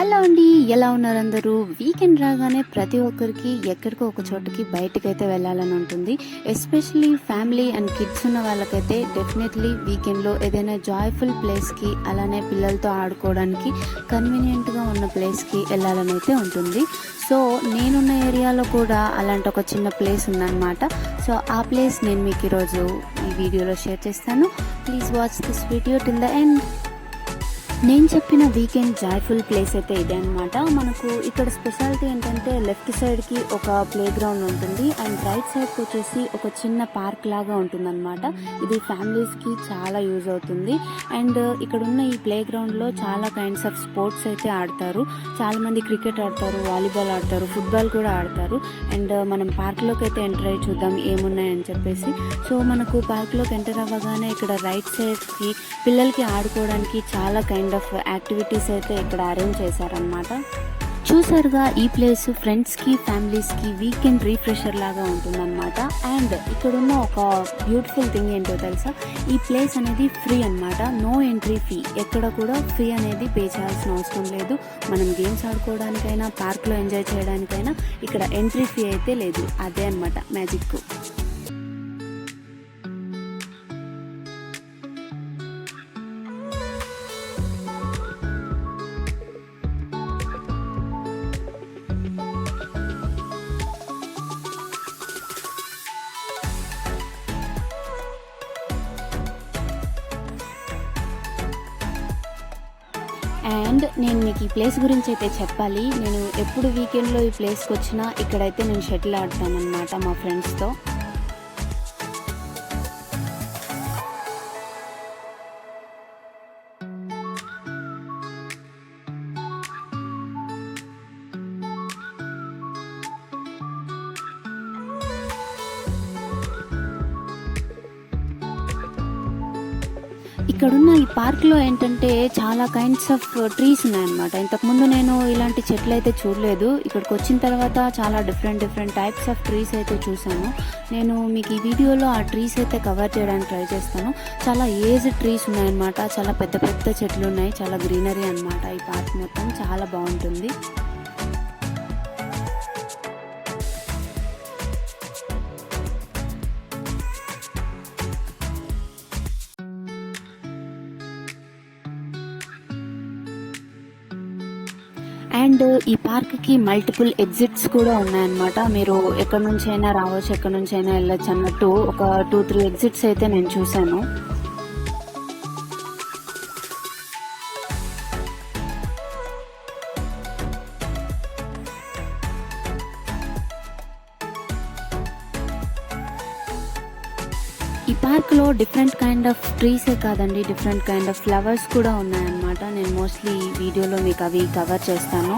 Hello అండి, ఎలా ఉన్నారు అందరూ? వీకెండ్ రాగానే ప్రతి ఒక్కరికి ఎక్కడికో ఒక చోటుకి బయటకైతే వెళ్ళాలని ఉంటుంది. ఎస్పెషలీ ఫ్యామిలీ అండ్ కిడ్స్ ఉన్న వాళ్ళకైతే డెఫినెట్లీ వీకెండ్లో ఏదైనా జాయ్ఫుల్ ప్లేస్కి, అలానే పిల్లలతో ఆడుకోవడానికి కన్వీనియంట్గా ఉన్న ప్లేస్కి వెళ్ళాలని అయితే ఉంటుంది. సో నేనున్న ఏరియాలో కూడా అలాంటి ఒక చిన్న ప్లేస్ ఉందన్నమాట. సో ఆ ప్లేస్ నేను మీకు ఈరోజు ఈ వీడియోలో షేర్ చేస్తాను. Please watch this video till the end. నేను చెప్పిన వీకెండ్ జాయ్ఫుల్ ప్లేస్ అయితే ఇదే అనమాట. మనకు ఇక్కడ స్పెషాలిటీ ఏంటంటే లెఫ్ట్ సైడ్కి ఒక ప్లే గ్రౌండ్ ఉంటుంది అండ్ రైట్ సైడ్కి వచ్చేసి ఒక చిన్న పార్క్ లాగా ఉంటుందన్నమాట. ఇది ఫ్యామిలీస్కి చాలా యూజ్ అవుతుంది. అండ్ ఇక్కడ ఉన్న ఈ ప్లే గ్రౌండ్లో చాలా కైండ్స్ ఆఫ్ స్పోర్ట్స్ అయితే ఆడతారు. చాలామంది క్రికెట్ ఆడతారు, వాలీబాల్ ఆడతారు, ఫుట్బాల్ కూడా ఆడతారు. అండ్ మనం పార్క్లోకి అయితే ఎంటర్ అయ్యి చూద్దాం ఏమున్నాయని చెప్పేసి. సో మనకు పార్క్లోకి ఎంటర్ అవ్వగానే ఇక్కడ రైట్ సైడ్కి పిల్లలకి ఆడుకోవడానికి చాలా కైండ్ ఆఫ్ యాక్టివిటీస్ అయితే ఇక్కడ అరేంజ్ చేశారనమాట. చూసారుగా, ఈ ప్లేస్ ఫ్రెండ్స్కి ఫ్యామిలీస్కి వీకెండ్ రీఫ్రెషర్ లాగా ఉంటుందన్నమాట. అండ్ ఇక్కడున్న ఒక బ్యూటిఫుల్ థింగ్ ఏంటో తెలుసా, ఈ ప్లేస్ అనేది ఫ్రీ అనమాట. నో ఎంట్రీ ఫీ, ఎక్కడ కూడా ఫీ అనేది పే చేయాల్సిన అవసరం లేదు. మనం గేమ్స్ ఆడుకోవడానికైనా పార్క్లో ఎంజాయ్ చేయడానికైనా ఇక్కడ ఎంట్రీ ఫీ అయితే లేదు. అదే అనమాట మ్యాజిక్. అండ్ నేను మీకు ఈ ప్లేస్ గురించి అయితే చెప్పాలి. నేను ఎప్పుడు వీకెండ్లో ఈ ప్లేస్కి వచ్చినా ఇక్కడైతే నేను షటిల్ ఆడతాను అనమాట మా ఫ్రెండ్స్తో. ఇక్కడున్న ఈ పార్క్లో ఏంటంటే చాలా కైండ్స్ ఆఫ్ ట్రీస్ ఉన్నాయన్నమాట. ఇంతకుముందు నేను ఇలాంటి చెట్లు అయితే చూడలేదు. ఇక్కడికి వచ్చిన తర్వాత చాలా డిఫరెంట్ టైప్స్ ఆఫ్ ట్రీస్ అయితే చూశాను. నేను మీకు ఈ వీడియోలో ఆ ట్రీస్ అయితే కవర్ చేయడానికి ట్రై చేస్తాను. చాలా ఏజ్ ట్రీస్ ఉన్నాయన్నమాట. చాలా పెద్ద చెట్లు ఉన్నాయి. చాలా గ్రీనరీ అనమాట. ఈ పార్క్ మొత్తం చాలా బాగుంటుంది. అండ్ ఈ పార్క్కి మల్టిపుల్ ఎగ్జిట్స్ కూడా ఉన్నాయన్నమాట. మీరు ఎక్కడి నుంచి అయినా రావచ్చు, ఎక్కడి నుంచి అయినా వెళ్ళొచ్చు అన్నట్టు ఒక 2-3 ఎగ్జిట్స్ అయితే నేను చూశాను. ఈ పార్క్లో డిఫరెంట్ కైండ్ ఆఫ్ ట్రీసే కాదండి, డిఫరెంట్ కైండ్ ఆఫ్ ఫ్లవర్స్ కూడా ఉన్నాయన్నమాట. నేను మోస్ట్లీ ఈ వీడియోలో మీకు అవి కవర్ చేస్తాను.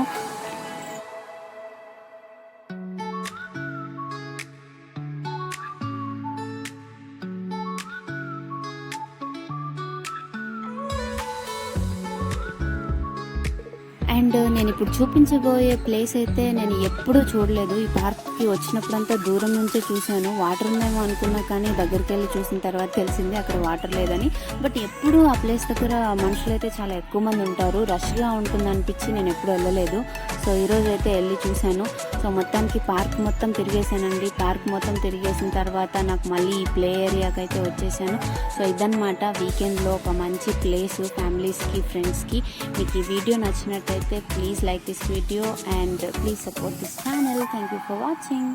అండ్ నేను ఇప్పుడు చూపించబోయే ప్లేస్ అయితే నేను ఎప్పుడూ చూడలేదు. ఈ పార్క్కి వచ్చినప్పుడంతా దూరం నుంచే చూశాను. వాటర్ ఉందేమో అనుకున్నా, కానీ దగ్గరికి వెళ్ళి చూసిన తర్వాత తెలిసింది అక్కడ వాటర్ లేదని. బట్ ఎప్పుడు ఆ ప్లేస్ దగ్గర మనుషులు అయితే చాలా ఎక్కువ మంది ఉంటారు. రష్గా ఉంటుంది అనిపించి నేను ఎప్పుడు వెళ్ళలేదు. సో ఈరోజు అయితే వెళ్ళి చూశాను. సో మొత్తానికి పార్క్ మొత్తం తిరిగేసానండి. పార్క్ మొత్తం తిరిగేసిన తర్వాత నాకు మళ్ళీ ఈ ప్లే ఏరియాకి అయితే వచ్చేసాను. సో ఇదన్నమాట వీకెండ్లో ఒక మంచి ప్లేస్ ఫ్యామిలీస్కి ఫ్రెండ్స్కి. మీకు ఈ వీడియో నచ్చినట్టయితే please like this video and please support this channel. Thank you for watching.